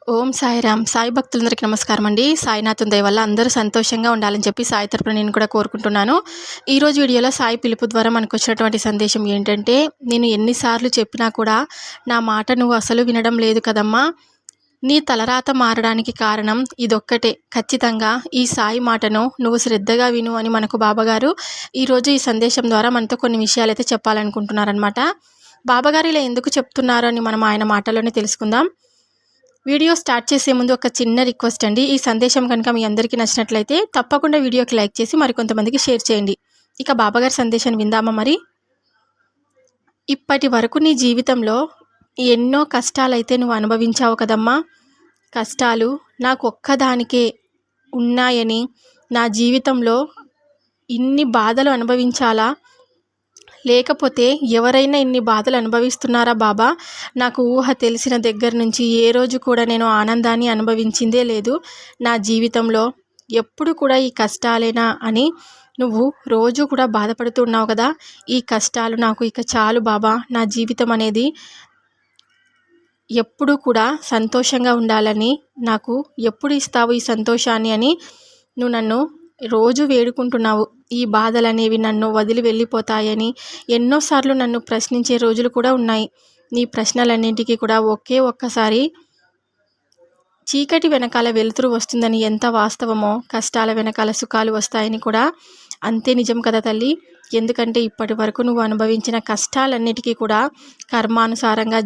ఓం సాయిరామ్. సాయి భక్తులందరికీ నమస్కారం అండి. సాయినాథుని దయ వల్ల అందరూ సంతోషంగా ఉండాలని చెప్పి సాయి తరపున నేను కూడా కోరుకుంటున్నాను. ఈరోజు వీడియోలో సాయి పిలుపు ద్వారా మనకు వచ్చినటువంటి సందేశం ఏంటంటే, నేను ఎన్నిసార్లు చెప్పినా కూడా నా మాట నువ్వు అసలు వినడం లేదు కదమ్మా. నీ తలరాత మారడానికి కారణం ఇదొక్కటే. ఖచ్చితంగా ఈ సాయి మాటను నువ్వు శ్రద్ధగా విను అని మనకు బాబాగారు ఈరోజు ఈ సందేశం ద్వారా మనతో కొన్ని విషయాలైతే చెప్పాలనుకుంటున్నారనమాట. బాబాగారు ఇలా ఎందుకు చెప్తున్నారు అని మనం ఆయన మాటల్లోనే తెలుసుకుందాం. వీడియో స్టార్ట్ చేసే ముందు ఒక చిన్న రిక్వెస్ట్ అండి. ఈ సందేశం కనుక మీ అందరికీ నచ్చినట్లయితే తప్పకుండా వీడియోకి లైక్ చేసి మరికొంతమందికి షేర్ చేయండి. ఇక బాబాగారి సందేశాన్ని విందామా మరి. ఇప్పటి వరకు నీ జీవితంలో ఎన్నో కష్టాలైతే నువ్వు అనుభవించావు కదమ్మా. కష్టాలు నాకు ఒక్కదానికే ఉన్నాయని, నా జీవితంలో ఇన్ని బాధలు అనుభవించాలా, లేకపోతే ఎవరైనా ఇన్ని బాధలు అనుభవిస్తున్నారా బాబా? నాకు ఊహ తెలిసిన దగ్గర నుంచి ఏ రోజు కూడా నేను ఆనందాన్ని అనుభవించిందే లేదు. నా జీవితంలో ఎప్పుడు కూడా ఈ కష్టాలేనా అని నువ్వు రోజు కూడా బాధపడుతున్నావు కదా. ఈ కష్టాలు నాకు ఇక చాలు బాబా. నా జీవితం అనేది ఎప్పుడు కూడా సంతోషంగా ఉండాలని, నాకు ఎప్పుడు ఇస్తావు ఈ సంతోషాన్ని అని నువ్వు నన్ను రోజు వేడుకుంటున్నావు. ఈ బాధలనేవి నన్ను వదిలి వెళ్ళిపోతాయని ఎన్నోసార్లు నన్ను ప్రశ్నించే రోజులు కూడా ఉన్నాయి. నీ ప్రశ్నలన్నింటికీ కూడా ఒక్కసారి చీకటి వెనకాల వెలుతురు వస్తుందని ఎంత వాస్తవమో, కష్టాల వెనకాల సుఖాలు వస్తాయని కూడా అంతే నిజం కదా తల్లి. ఎందుకంటే ఇప్పటి వరకు నువ్వు అనుభవించిన కష్టాలన్నిటికీ కూడా కర్మానుసారంగా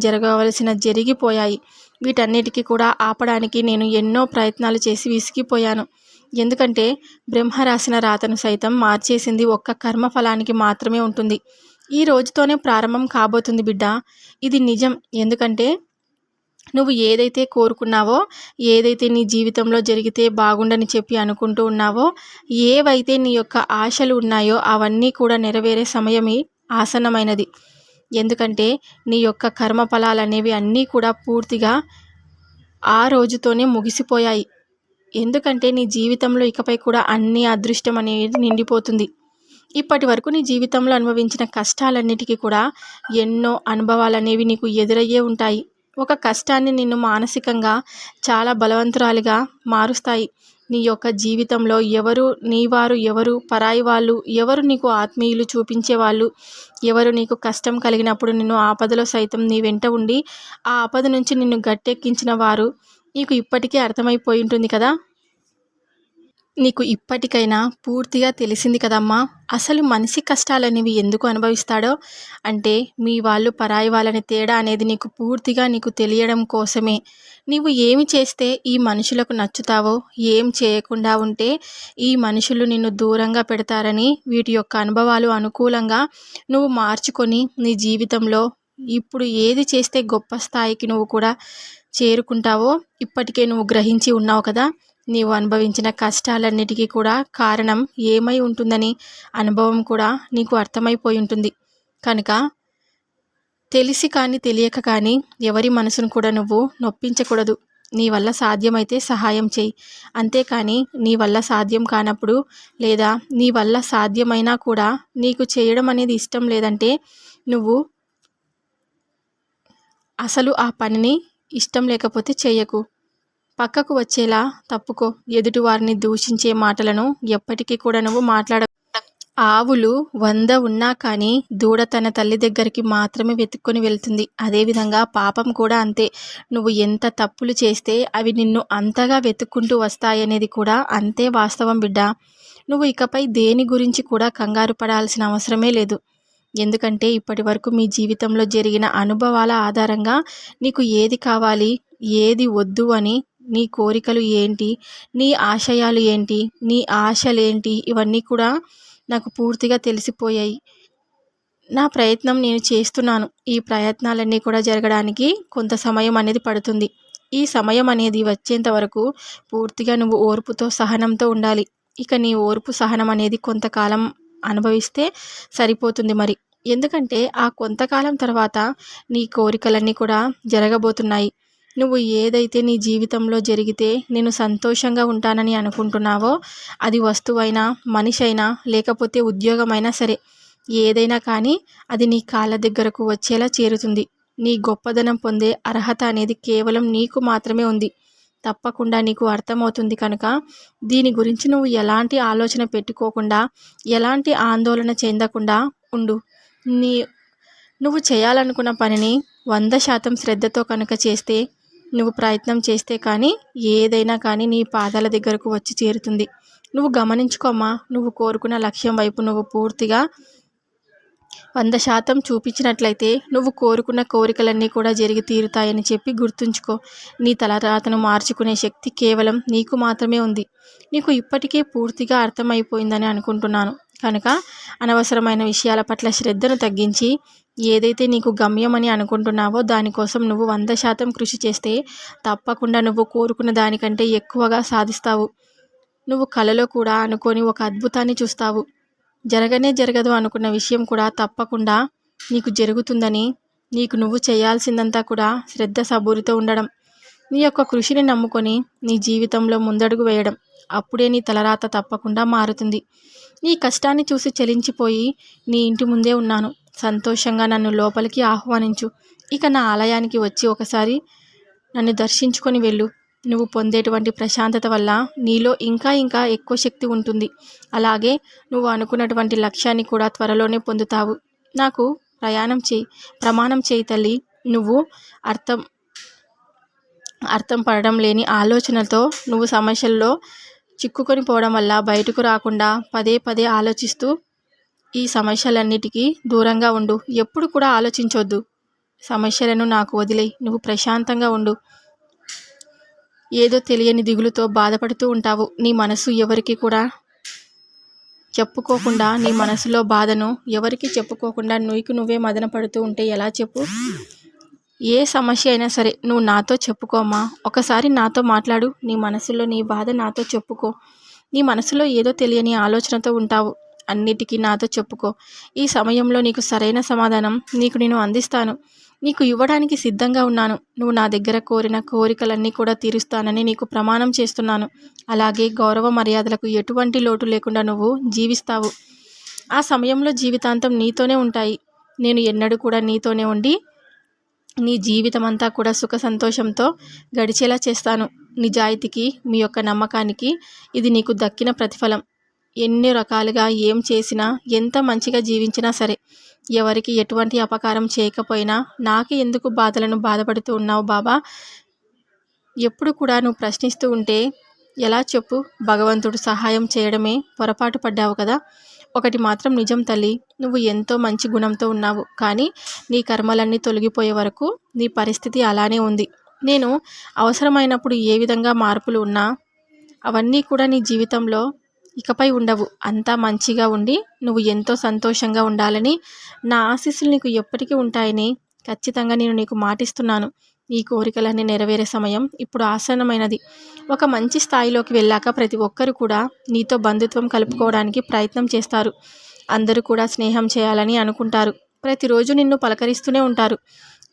జరిగిపోయాయి. వీటన్నిటికీ కూడా ఆపడానికి నేను ఎన్నో ప్రయత్నాలు చేసి విసిగిపోయాను. ఎందుకంటే బ్రహ్మ రాసిన రాతను సైతం మార్చేసింది ఒక్క కర్మఫలానికి మాత్రమే ఉంటుంది. ఈ రోజుతోనే ప్రారంభం కాబోతుంది బిడ్డ. ఇది నిజం. ఎందుకంటే నువ్వు ఏదైతే కోరుకున్నావో, ఏదైతే నీ జీవితంలో జరిగితే బాగుండని చెప్పి అనుకుంటూ ఉన్నావో, ఏవైతే నీ యొక్క ఆశలు ఉన్నాయో అవన్నీ కూడా నెరవేరే సమయమే ఆసన్నమైనది. ఎందుకంటే నీ యొక్క కర్మ ఫలాలనేవి అన్నీ కూడా పూర్తిగా ఆ రోజుతోనే ముగిసిపోయాయి. ఎందుకంటే నీ జీవితంలో ఇకపై కూడా అన్ని అదృష్టం అనేది నిండిపోతుంది. ఇప్పటి వరకు నీ జీవితంలో అనుభవించిన కష్టాలన్నిటికీ కూడా ఎన్నో అనుభవాలు అనేవి నీకు ఎదురయ్యే ఉంటాయి. ఒక కష్టాన్ని నిన్ను మానసికంగా చాలా బలవంతురాలిగా మారుస్తాయి. నీ యొక్క జీవితంలో ఎవరు నీవారు, ఎవరు పరాయి వాళ్ళు, ఎవరు నీకు ఆత్మీయులు చూపించేవాళ్ళు, ఎవరు నీకు కష్టం కలిగినప్పుడు నిన్ను ఆపదలో సైతం నీ వెంట ఉండి ఆ ఆపద నుంచి నిన్ను గట్టెక్కించిన వారు నీకు ఇప్పటికే అర్థమైపోయి ఉంటుంది కదా. నీకు ఇప్పటికైనా పూర్తిగా తెలిసింది కదమ్మా. అసలు మనిషి కష్టాలనేవి ఎందుకు అనుభవిస్తాడో అంటే, మీ వాళ్ళు పరాయి వాళ్ళని తేడా అనేది నీకు తెలియడం కోసమే. నీవు ఏమి చేస్తే ఈ మనుషులకు నచ్చుతావో, ఏం చేయకుండా ఉంటే ఈ మనుషులు నిన్ను దూరంగా పెడతారని, వీటి యొక్క అనుభవాలు అనుకూలంగా నువ్వు మార్చుకొని నీ జీవితంలో ఇప్పుడు ఏది చేస్తే గొప్ప స్థాయికి నువ్వు కూడా చేరుకుంటావో ఇప్పటికే నువ్వు గ్రహించి ఉన్నావు కదా. నీవు అనుభవించిన కష్టాలన్నిటికీ కూడా కారణం ఏమై ఉంటుందని అనుభవం కూడా నీకు అర్థమైపోయి ఉంటుంది. కనుక తెలిసి కానీ తెలియక కానీ ఎవరి మనసును కూడా నువ్వు నొప్పించకూడదు. నీ వల్ల సాధ్యమైతే సహాయం చేయి. అంతేకాని నీ వల్ల సాధ్యం కానప్పుడు, లేదా నీ వల్ల సాధ్యమైనా కూడా నీకు చేయడం అనేది ఇష్టం లేదంటే, నువ్వు అసలు ఆ పనిని ఇష్టం లేకపోతే చేయకు. పక్కకు వచ్చేలా తప్పుకో. ఎదుటివారిని దూషించే మాటలను ఎప్పటికీ కూడా నువ్వు మాట్లాడ. ఆవులు 100 ఉన్నా కానీ దూడ తన తల్లి దగ్గరికి మాత్రమే వెతుక్కొని వెళ్తుంది. అదేవిధంగా పాపం కూడా అంతే. నువ్వు ఎంత తప్పులు చేస్తే అవి నిన్ను అంతగా వెతుక్కుంటూ వస్తాయనేది కూడా అంతే వాస్తవం బిడ్డ. నువ్వు ఇకపై దేని గురించి కూడా కంగారు పడాల్సిన అవసరమే లేదు. ఎందుకంటే ఇప్పటి వరకు మీ జీవితంలో జరిగిన అనుభవాల ఆధారంగా నీకు ఏది కావాలి, ఏది వద్దు అని, నీ కోరికలు ఏంటి, నీ ఆశయాలు ఏంటి, నీ ఆశలేంటి, ఇవన్నీ కూడా నాకు పూర్తిగా తెలిసిపోయాయి. నా ప్రయత్నం నేను చేస్తున్నాను. ఈ ప్రయత్నాలన్నీ కూడా జరగడానికి కొంత సమయం అనేది పడుతుంది. ఈ సమయం అనేది వచ్చేంత వరకు పూర్తిగా నువ్వు ఓర్పుతో, సహనంతో ఉండాలి. ఇక నీ ఓర్పు సహనం అనేది కొంతకాలం అనుభవిస్తే సరిపోతుంది మరి. ఎందుకంటే ఆ కొంతకాలం తర్వాత నీ కోరికలన్నీ కూడా జరగబోతున్నాయి. నువ్వు ఏదైతే నీ జీవితంలో జరిగితే నేను సంతోషంగా ఉంటానని అనుకుంటున్నావో, అది వస్తువైనా, మనిషి అయినా, లేకపోతే ఉద్యోగమైనా సరే, ఏదైనా కానీ అది నీ కాళ్ళ దగ్గరకు వచ్చేలా చేరుతుంది. నీ గొప్పదనం పొందే అర్హత అనేది కేవలం నీకు మాత్రమే ఉంది. తప్పకుండా నీకు అర్థమవుతుంది కనుక దీని గురించి నువ్వు ఎలాంటి ఆలోచన పెట్టుకోకుండా, ఎలాంటి ఆందోళన చెందకుండా ఉండు. నీ నువ్వు చేయాలనుకున్న పనిని 100% శ్రద్ధతో కనుక చేస్తే, నువ్వు ప్రయత్నం చేస్తే కానీ ఏదైనా కానీ నీ పాదాల దగ్గరకు వచ్చి చేరుతుంది. నువ్వు గమనించుకోమ్మా, నువ్వు కోరుకున్న లక్ష్యం వైపు నువ్వు పూర్తిగా 100% చూపించినట్లయితే నువ్వు కోరుకున్న కోరికలన్నీ కూడా జరిగి తీరుతాయని చెప్పి గుర్తుంచుకో. నీ తలరాతను మార్చుకునే శక్తి కేవలం నీకు మాత్రమే ఉంది. నీకు ఇప్పటికే పూర్తిగా అర్థమైపోయిందని అనుకుంటున్నాను. కనుక అనవసరమైన విషయాల పట్ల శ్రద్ధను తగ్గించి, ఏదైతే నీకు గమ్యమని అనుకుంటున్నావో దానికోసం నువ్వు 100% కృషి చేస్తే తప్పకుండా నువ్వు కోరుకున్న దానికంటే ఎక్కువగా సాధిస్తావు. నువ్వు కలలో కూడా అనుకోని ఒక అద్భుతాన్ని చూస్తావు. జరగనే జరగదు అనుకున్న విషయం కూడా తప్పకుండా నీకు జరుగుతుందని, నీకు నువ్వు చేయాల్సిందంతా కూడా శ్రద్ధ సబూరితో ఉండడం, నీ యొక్క కృషిని నమ్ముకొని నీ జీవితంలో ముందడుగు వేయడం. అప్పుడే నీ తలరాత తప్పకుండా మారుతుంది. నీ కష్టాన్ని చూసి చలించిపోయి నీ ఇంటి ముందే ఉన్నాను, సంతోషంగా నన్ను లోపలికి ఆహ్వానించు. ఇక నా ఆలయానికి వచ్చి ఒకసారి నన్ను దర్శించుకొని వెళ్ళు. నువ్వు పొందేటువంటి ప్రశాంతత వల్ల నీలో ఇంకా ఇంకా ఎక్కువ శక్తి ఉంటుంది. అలాగే నువ్వు అనుకున్నటువంటి లక్ష్యాన్ని కూడా త్వరలోనే పొందుతావు. నాకు ప్రమాణం చేయి తల్లి. నువ్వు అర్థం పడడం లేని ఆలోచనలతో నువ్వు సమస్యల్లో చిక్కుకొని పోవడం వల్ల బయటకు రాకుండా పదే పదే ఆలోచిస్తూ ఈ సమస్యలన్నిటికీ దూరంగా ఉండు. ఎప్పుడు కూడా ఆలోచించొద్దు. సమస్యలను నాకు వదిలేయి. నువ్వు ప్రశాంతంగా ఉండు. ఏదో తెలియని దిగులుతో బాధపడుతూ ఉంటావు. నీ మనసు ఎవరికి కూడా చెప్పుకోకుండా, నీ మనసులో బాధను ఎవరికి చెప్పుకోకుండా నువ్వే మదన పడుతూ ఉంటే ఎలా చెప్పు? ఏ సమస్య అయినా సరే నువ్వు నాతో చెప్పుకోమ్మా. ఒకసారి నాతో మాట్లాడు. నీ మనసులో నీ బాధ నాతో చెప్పుకో. నీ మనసులో ఏదో తెలియని ఆలోచనతో ఉంటావు. అన్నిటికీ నాతో చెప్పుకో. ఈ సమయంలో నీకు సరైన సమాధానం నేను అందిస్తాను. నీకు ఇవ్వడానికి సిద్ధంగా ఉన్నాను. నువ్వు నా దగ్గర కోరిన కోరికలన్నీ కూడా తీరుస్తానని నీకు ప్రమాణం చేస్తున్నాను. అలాగే గౌరవ మర్యాదలకు ఎటువంటి లోటు లేకుండా నువ్వు జీవిస్తావు. ఆ సమయంలో జీవితాంతం నీతోనే ఉంటాయి. నేను ఎన్నడూ కూడా నీతోనే ఉండి నీ జీవితం అంతా కూడా సుఖ సంతోషంతో గడిచేలా చేస్తాను. నిజాయితీకి, మీ యొక్క నమ్మకానికి ఇది నీకు దక్కిన ప్రతిఫలం. ఎన్ని రకాలుగా ఏం చేసినా, ఎంత మంచిగా జీవించినా సరే, ఎవరికి ఎటువంటి అపకారం చేయకపోయినా నాకు ఎందుకు బాధపడుతూ ఉన్నావు బాబా? ఎప్పుడు కూడా నువ్వు ప్రశ్నిస్తూ ఉంటే ఎలా చెప్పు? భగవంతుడు సహాయం చేయడమే పొరపాటు పడ్డావు కదా. ఒకటి మాత్రం నిజం తల్లి, నువ్వు ఎంతో మంచి గుణంతో ఉన్నావు. కానీ నీ కర్మలన్నీ తొలగిపోయే వరకు నీ పరిస్థితి అలానే ఉంది. నేను అవసరమైనప్పుడు ఏ విధంగా మార్పులు ఉన్నా అవన్నీ కూడా నీ జీవితంలో ఇకపై ఉండవు. అంతా మంచిగా ఉండి నువ్వు ఎంతో సంతోషంగా ఉండాలని నా ఆశీస్సులు నీకు ఎప్పటికీ ఉంటాయని ఖచ్చితంగా నేను నీకు మాటిస్తున్నాను. ఈ కోరికలన్నీ నెరవేరే సమయం ఇప్పుడు ఆసన్నమైనది. ఒక మంచి స్థాయిలోకి వెళ్ళాక ప్రతి ఒక్కరు కూడా నీతో బంధుత్వం కలుపుకోవడానికి ప్రయత్నం చేస్తారు. అందరూ కూడా స్నేహం చేయాలని అనుకుంటారు. ప్రతిరోజు నిన్ను పలకరిస్తూనే ఉంటారు.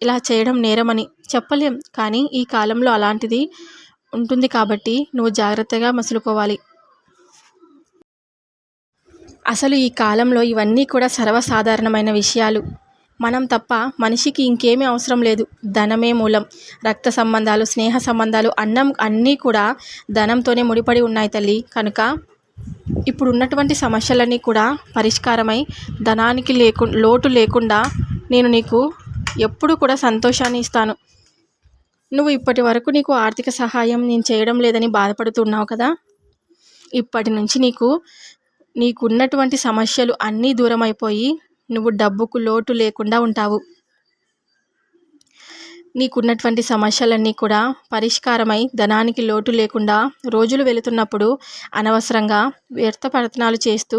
ఇలా చేయడం నేరమని చెప్పలేం, కానీ ఈ కాలంలో అలాంటిది ఉంటుంది కాబట్టి నువ్వు జాగ్రత్తగా మసులుకోవాలి. అసలు ఈ కాలంలో ఇవన్నీ కూడా సర్వసాధారణమైన విషయాలు. మనం తప్ప మనిషికి ఇంకేమీ అవసరం లేదు. ధనమే మూలం. రక్త సంబంధాలు, స్నేహ సంబంధాలు, అన్నం అన్నీ కూడా ధనంతోనే ముడిపడి ఉన్నాయి తల్లి. కనుక ఇప్పుడు ఉన్నటువంటి సమస్యలన్నీ కూడా పరిష్కారమై ధనానికి లోటు లేకుండా నేను నీకు ఎప్పుడు కూడా సంతోషాన్ని ఇస్తాను. నువ్వు ఇప్పటి వరకు నీకు ఆర్థిక సహాయం నేను చేయడం లేదని బాధపడుతున్నావు కదా. ఇప్పటి నుంచి నీకున్నటువంటి సమస్యలు అన్నీ దూరం అయిపోయి నువ్వు డబ్బుకు లోటు లేకుండా ఉంటావు. నీకున్నటువంటి సమస్యలన్నీ కూడా పరిష్కారమై ధనానికి లోటు లేకుండా రోజులు వెళుతున్నప్పుడు అనవసరంగా వ్యర్థ ప్రయత్నాలు చేస్తూ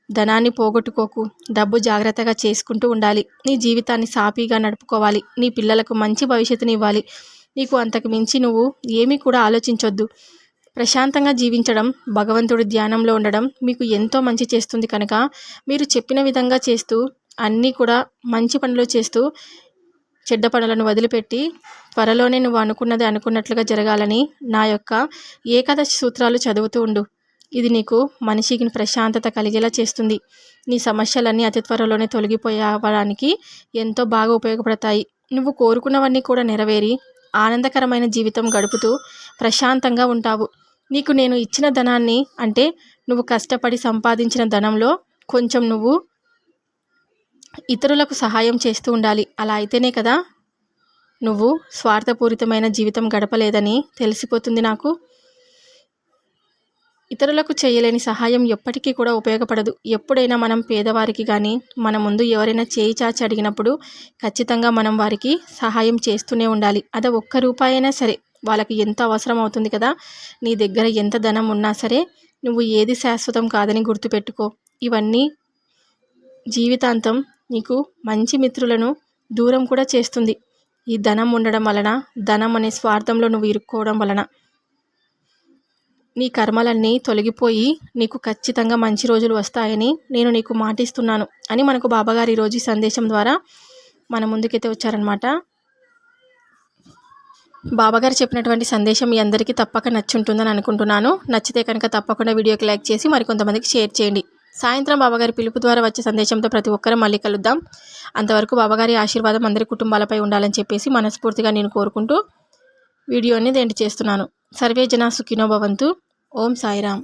ధనాన్ని పోగొట్టుకోకు. డబ్బు జాగ్రత్తగా చేసుకుంటూ ఉండాలి. నీ జీవితాన్ని సాఫీగా నడుపుకోవాలి. నీ పిల్లలకు మంచి భవిష్యత్తుని ఇవ్వాలి. నీకు అంతకు మించి నువ్వు ఏమీ కూడా ఆలోచించొద్దు. ప్రశాంతంగా జీవించడం, భగవంతుడి ధ్యానంలో ఉండడం మీకు ఎంతో మంచి చేస్తుంది. కనుక మీరు చెప్పిన విధంగా చేస్తూ, అన్నీ కూడా మంచి పనులు చేస్తూ, చెడ్డ పనులను వదిలిపెట్టి త్వరలోనే నువ్వు అనుకున్నది అనుకున్నట్లుగా జరగాలని నా యొక్క ఏకాదశి సూత్రాలు చదువుతూ ఉండు. ఇది నీకు మనిషికి ప్రశాంతత కలిగేలా చేస్తుంది. నీ సమస్యలన్నీ అతి త్వరలోనే తొలగిపోయడానికి ఎంతో బాగా ఉపయోగపడతాయి. నువ్వు కోరుకున్నవన్నీ కూడా నెరవేరి ఆనందకరమైన జీవితం గడుపుతూ ప్రశాంతంగా ఉంటావు. నీకు నేను ఇచ్చిన ధనాన్ని, అంటే నువ్వు కష్టపడి సంపాదించిన ధనంలో కొంచెం నువ్వు ఇతరులకు సహాయం చేస్తూ ఉండాలి. అలా అయితేనే కదా నువ్వు స్వార్థపూరితమైన జీవితం గడపలేదని తెలిసిపోతుంది నాకు. ఇతరులకు చేయలేని సహాయం ఎప్పటికీ కూడా ఉపయోగపడదు. ఎప్పుడైనా మనం పేదవారికి కానీ, మన ముందు ఎవరైనా చేయి చాచి అడిగినప్పుడు ఖచ్చితంగా మనం వారికి సహాయం చేస్తూనే ఉండాలి. అది ఒక్క రూపాయి అయినా సరే, వాళ్ళకి ఎంత అవసరం అవుతుంది కదా. నీ దగ్గర ఎంత ధనం ఉన్నా సరే, నువ్వు ఏది శాశ్వతం కాదని గుర్తుపెట్టుకో. ఇవన్నీ జీవితాంతం నీకు మంచి మిత్రులను దూరం కూడా చేస్తుంది. ఈ ధనం ఉండడం వలన, ధనం అనే స్వార్థంలో నువ్వు ఇరుక్కోవడం వలన నీ కర్మలన్నీ తొలగిపోయి నీకు ఖచ్చితంగా మంచి రోజులు వస్తాయని నేను నీకు మాటిస్తున్నాను అని మనకు బాబాగారు ఈరోజు ఈ సందేశం ద్వారా మన ముందుకైతే వచ్చారనమాట. బాబాగారు చెప్పినటువంటి సందేశం మీ అందరికీ తప్పక నచ్చుంటుందని అనుకుంటున్నాను. నచ్చితే కనుక తప్పకుండా వీడియోకి లైక్ చేసి మరికొంతమందికి షేర్ చేయండి. సాయంత్రం బాబాగారి పిలుపు ద్వారా వచ్చే సందేశంతో ప్రతి ఒక్కరూ మళ్ళీ కలుద్దాం. అంతవరకు బాబాగారి ఆశీర్వాదం అందరి కుటుంబాలపై ఉండాలని చెప్పేసి మనస్ఫూర్తిగా నేను కోరుకుంటూ వీడియోని ఎండ్ చేస్తున్నాను. సర్వే జనా సుఖినో భవంతు. ఓం సాయిరామ్.